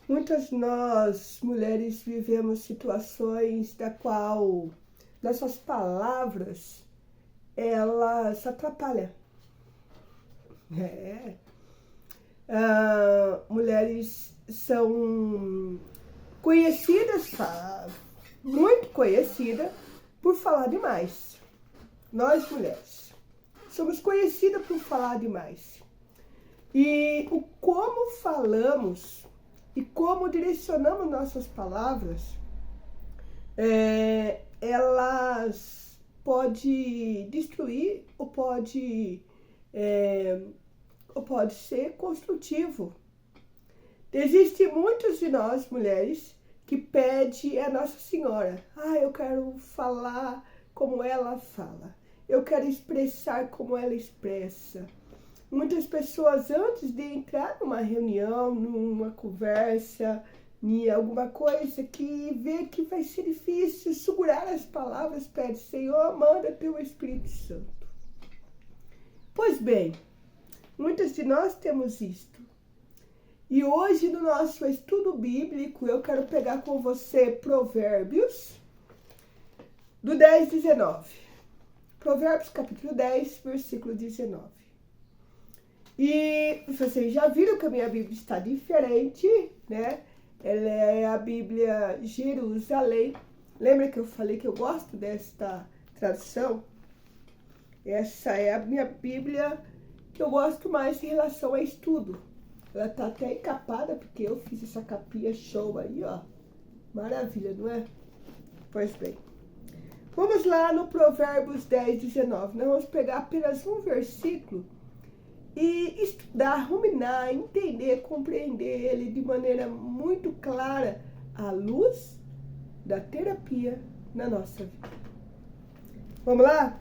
Muitas nós, mulheres, vivemos situações da qual nossas palavras, elas atrapalham. Mulheres são conhecidas, muito conhecidas, por falar demais. Nós, mulheres, somos conhecidas por falar demais. E o como falamos e como direcionamos nossas palavras, elas pode destruir ou pode ser construtivo. Existem muitos de nós, mulheres, que pedem a Nossa Senhora: eu quero falar como ela fala, eu quero expressar como ela expressa. Muitas pessoas, antes de entrar numa reunião, numa conversa, em alguma coisa que vê que vai ser difícil segurar as palavras, pede: Senhor, manda teu Espírito Santo. Pois bem, muitas de nós temos isto. E hoje, no nosso estudo bíblico, eu quero pegar com você Provérbios, do 10, 19. Provérbios, capítulo 10, versículo 19. E vocês já viram que a minha Bíblia está diferente, né? Ela é a Bíblia Jerusalém. Lembra que eu falei que eu gosto desta tradução? Essa é a minha Bíblia que eu gosto mais em relação a estudo. Ela tá até encapada porque eu fiz essa capinha show aí, ó. Maravilha, não é? Pois bem. Vamos lá no Provérbios 10, 19. Nós vamos pegar apenas um versículo e estudar, ruminar, entender, compreender ele de maneira muito clara à luz da terapia na nossa vida. Vamos lá?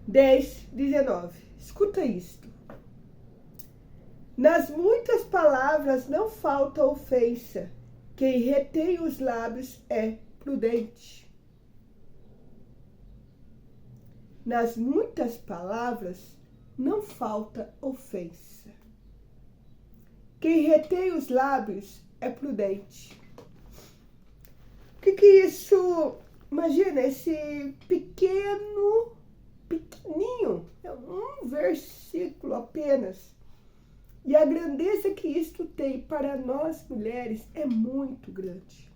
10, 19. Escuta isto. Nas muitas palavras não falta ofensa. Quem retém os lábios é prudente. Nas muitas palavras não falta ofensa. Quem retém os lábios é prudente. O que isso? Imagina esse pequenininho, é um versículo apenas. E a grandeza que isto tem para nós mulheres é muito grande.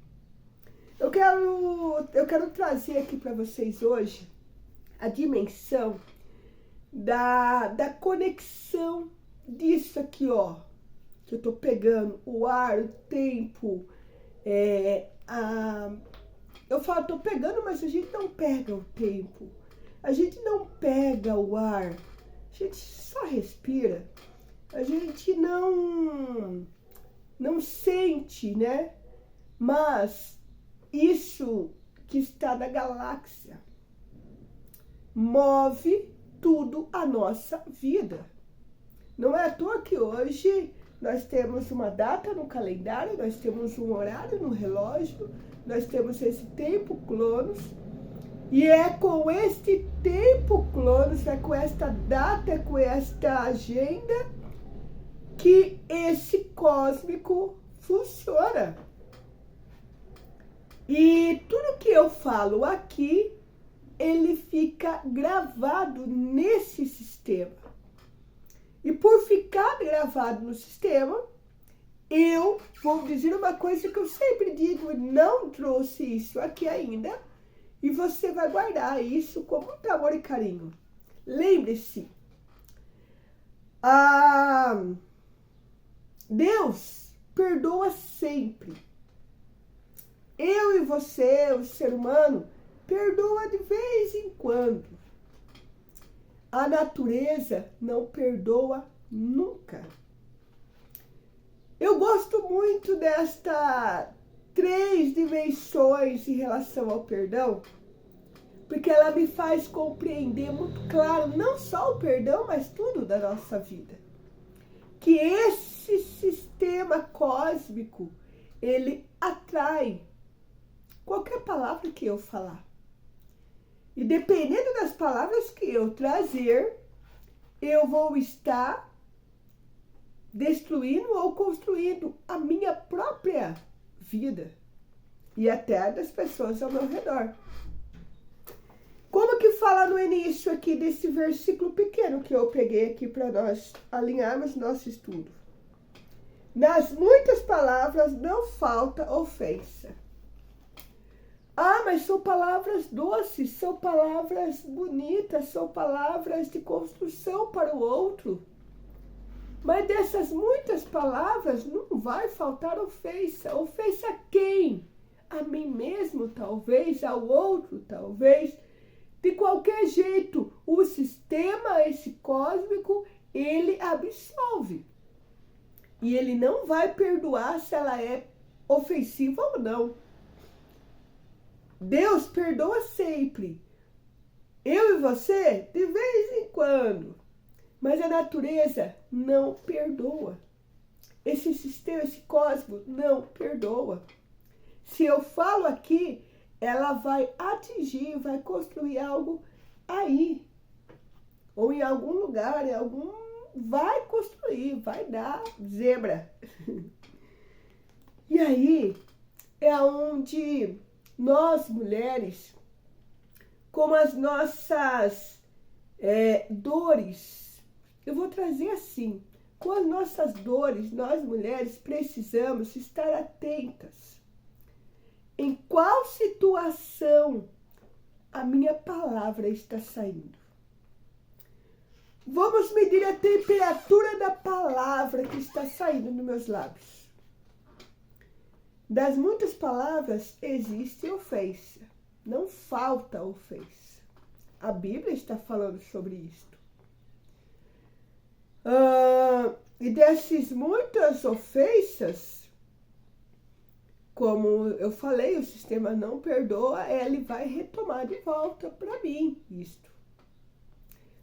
Eu quero trazer aqui para vocês hoje a dimensão da conexão disso aqui, ó, que eu tô pegando, o ar, o tempo, eu falo, tô pegando, mas a gente não pega o tempo, a gente não pega o ar, a gente só respira, a gente não sente, né? Mas isso que está na galáxia move tudo a nossa vida. Não é à toa que hoje nós temos uma data no calendário, nós temos um horário no relógio, nós temos esse tempo Cronos, e é com este tempo Cronos, é com esta data, é com esta agenda que esse cósmico funciona. E tudo que eu falo aqui, ele fica gravado nesse sistema. E por ficar gravado no sistema, eu vou dizer uma coisa que eu sempre digo, e não trouxe isso aqui ainda, e você vai guardar isso com muito amor e carinho. Lembre-se, Deus perdoa sempre. Eu e você, o ser humano, perdoa de vez em quando. A natureza não perdoa nunca. Eu gosto muito desta 3 dimensões em relação ao perdão, porque ela me faz compreender muito claro, não só o perdão, mas tudo da nossa vida. Que esse sistema cósmico, ele atrai qualquer palavra que eu falar. E dependendo das palavras que eu trazer, eu vou estar destruindo ou construindo a minha própria vida e até a das pessoas ao meu redor. Como que fala no início aqui desse versículo pequeno que eu peguei aqui para nós alinharmos nosso estudo? Nas muitas palavras não falta ofensa. Ah, mas são palavras doces, são palavras bonitas, são palavras de construção para o outro. Mas dessas muitas palavras não vai faltar ofensa. Ofensa a quem? A mim mesmo, talvez, ao outro, talvez. De qualquer jeito, o sistema, esse cósmico, ele absolve. E ele não vai perdoar se ela é ofensiva ou não. Deus perdoa sempre. Eu e você, de vez em quando. Mas a natureza não perdoa. Esse sistema, esse cosmos não perdoa. Se eu falo aqui, ela vai atingir, vai construir algo aí. Ou em algum lugar, em algum... vai construir, vai dar zebra. E aí é onde nós, mulheres, com as nossas dores, eu vou trazer assim, com as nossas dores, nós mulheres precisamos estar atentas. Em qual situação a minha palavra está saindo? Vamos medir a temperatura da palavra que está saindo dos meus lábios. Das muitas palavras existe ofensa. Não falta ofensa. A Bíblia está falando sobre isto. E dessas muitas ofensas, como eu falei, o sistema não perdoa, ele vai retomar de volta para mim isto.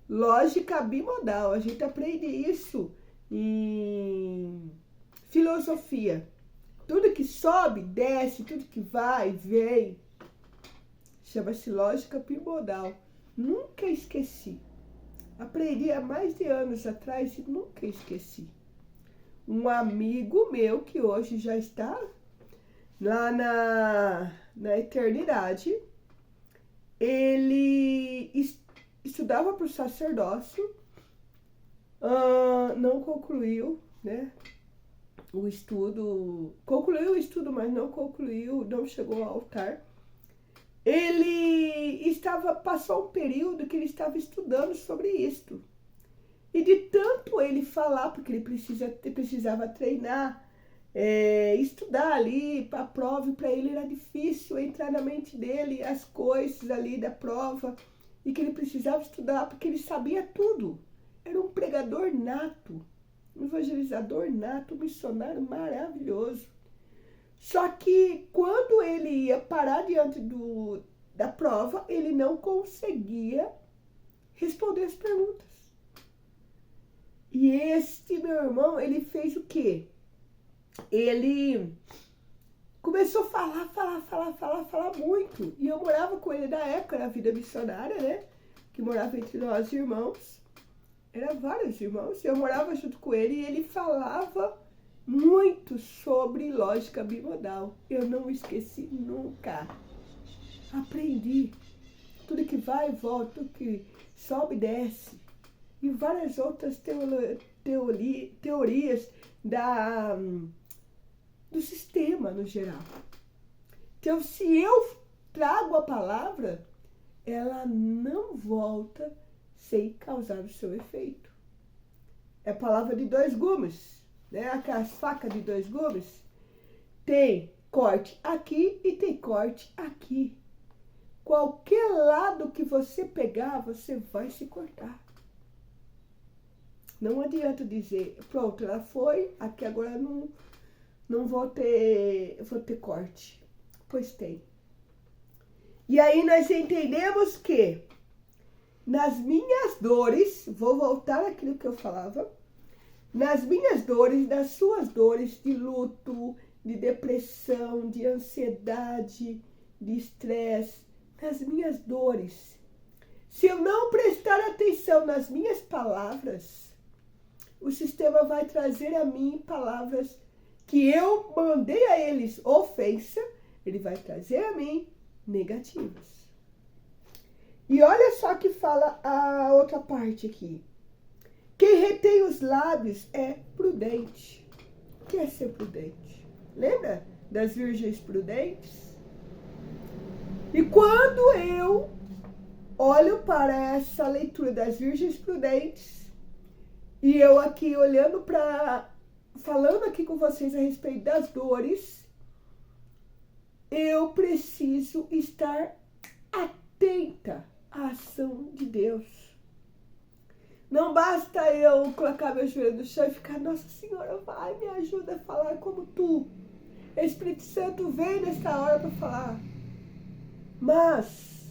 Lógica bimodal, a gente aprende isso em filosofia. Tudo que sobe, desce, tudo que vai, vem. Chama-se lógica bimodal. Nunca esqueci. Aprendi há mais de anos atrás e nunca esqueci. Um amigo meu que hoje já está lá na eternidade, ele estudava para o sacerdócio, não concluiu, né? O estudo, concluiu o estudo, mas não concluiu, não chegou ao altar. Ele passou um período que ele estava estudando sobre isto. E de tanto ele falar, porque ele precisava treinar, estudar ali para a prova, e para ele era difícil entrar na mente dele as coisas ali da prova, e que ele precisava estudar, porque ele sabia tudo. Era um pregador nato, um evangelizador nato, um missionário maravilhoso. Só que quando ele ia parar diante da prova, ele não conseguia responder as perguntas. E este meu irmão, ele fez o quê? Ele começou a falar muito. E eu morava com ele na época, na vida missionária, né? Que morava entre nós irmãos. Eram vários irmãos. Eu morava junto com ele e ele falava muito sobre lógica bimodal. Eu não esqueci nunca. Aprendi. Tudo que vai e volta, tudo que sobe e desce. E várias outras teorias do sistema no geral. Então, se eu trago a palavra, ela não volta sem causar o seu efeito. É a palavra de dois gumes, né? Aquelas facas de dois gumes. Tem corte aqui e tem corte aqui. Qualquer lado que você pegar, você vai se cortar. Não adianta dizer, pronto, ela foi, aqui agora não vou ter corte. Pois tem. E aí nós entendemos que nas minhas dores, vou voltar àquilo que eu falava, nas minhas dores, nas suas dores de luto, de depressão, de ansiedade, de estresse, nas minhas dores, se eu não prestar atenção nas minhas palavras, o sistema vai trazer a mim palavras que eu mandei a eles ofensa, ele vai trazer a mim negativas. E olha só que fala a outra parte aqui. Quem retém os lábios é prudente. O que é ser prudente? Lembra das virgens prudentes? E quando eu olho para essa leitura das virgens prudentes, e eu aqui olhando falando aqui com vocês a respeito das dores, eu preciso estar atenta à ação de Deus. Não basta eu colocar meu joelho no chão e ficar, Nossa Senhora, vai, me ajuda a falar como tu. Espírito Santo vem nesta hora para falar. Mas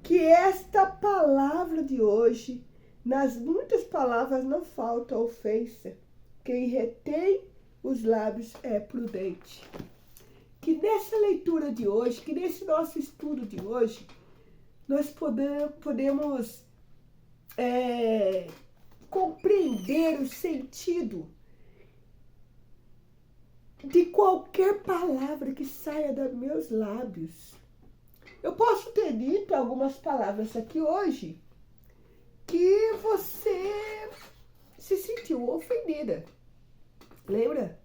que esta palavra de hoje, nas muitas palavras não falta ofensa. Quem retém os lábios é prudente. Que nessa leitura de hoje, que nesse nosso estudo de hoje, nós podemos compreender o sentido de qualquer palavra que saia dos meus lábios. Eu posso ter dito algumas palavras aqui hoje que você se sentiu ofendida. Lembra?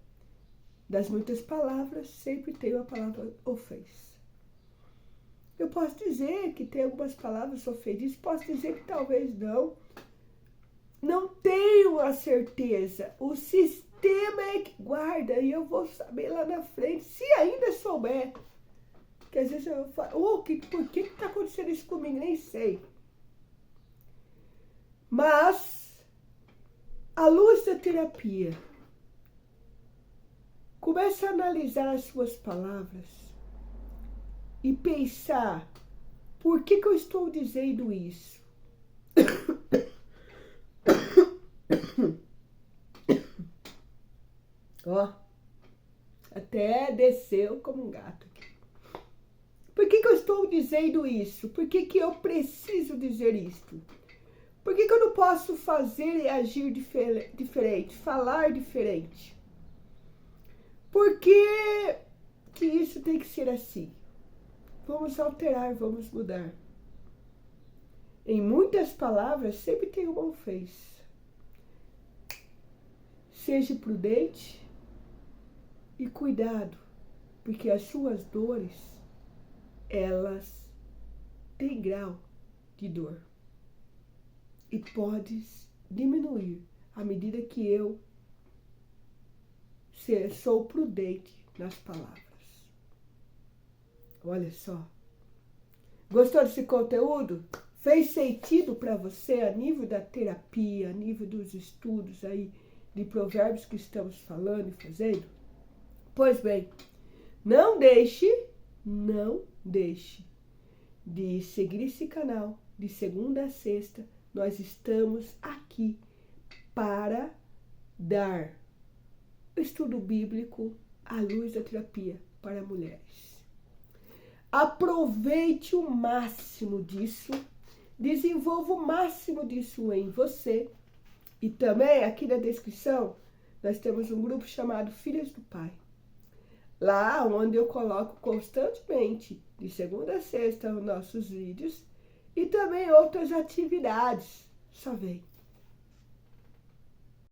Das muitas palavras, sempre tem uma palavra ofensa. Eu posso dizer que tem algumas palavras ofendidas, posso dizer que talvez não. Não tenho a certeza. O sistema é que guarda e eu vou saber lá na frente, se ainda souber. Porque às vezes eu falo, por que está acontecendo isso comigo? Nem sei. Mas, à luz da terapia, comece a analisar as suas palavras e pensar, por que eu estou dizendo isso? Ó, até desceu como um gato aqui. Por que eu estou dizendo isso? Por que eu preciso dizer isto? Por que eu não posso fazer e agir diferente, falar diferente? Por que isso tem que ser assim? Vamos alterar, vamos mudar. Em muitas palavras sempre tem uma ofensa. Seja prudente e cuidado, porque as suas dores, elas têm grau de dor. E podes diminuir à medida que eu sou prudente nas palavras. Olha só. Gostou desse conteúdo? Fez sentido para você a nível da terapia, a nível dos estudos aí de provérbios que estamos falando e fazendo? Pois bem, não deixe de seguir esse canal. De segunda a sexta, nós estamos aqui para dar estudo bíblico à luz da terapia para mulheres. Aproveite o máximo disso, desenvolva o máximo disso em você. E também aqui na descrição nós temos um grupo chamado Filhas do Pai. Lá onde eu coloco constantemente, de segunda a sexta, os nossos vídeos e também outras atividades. Só vem.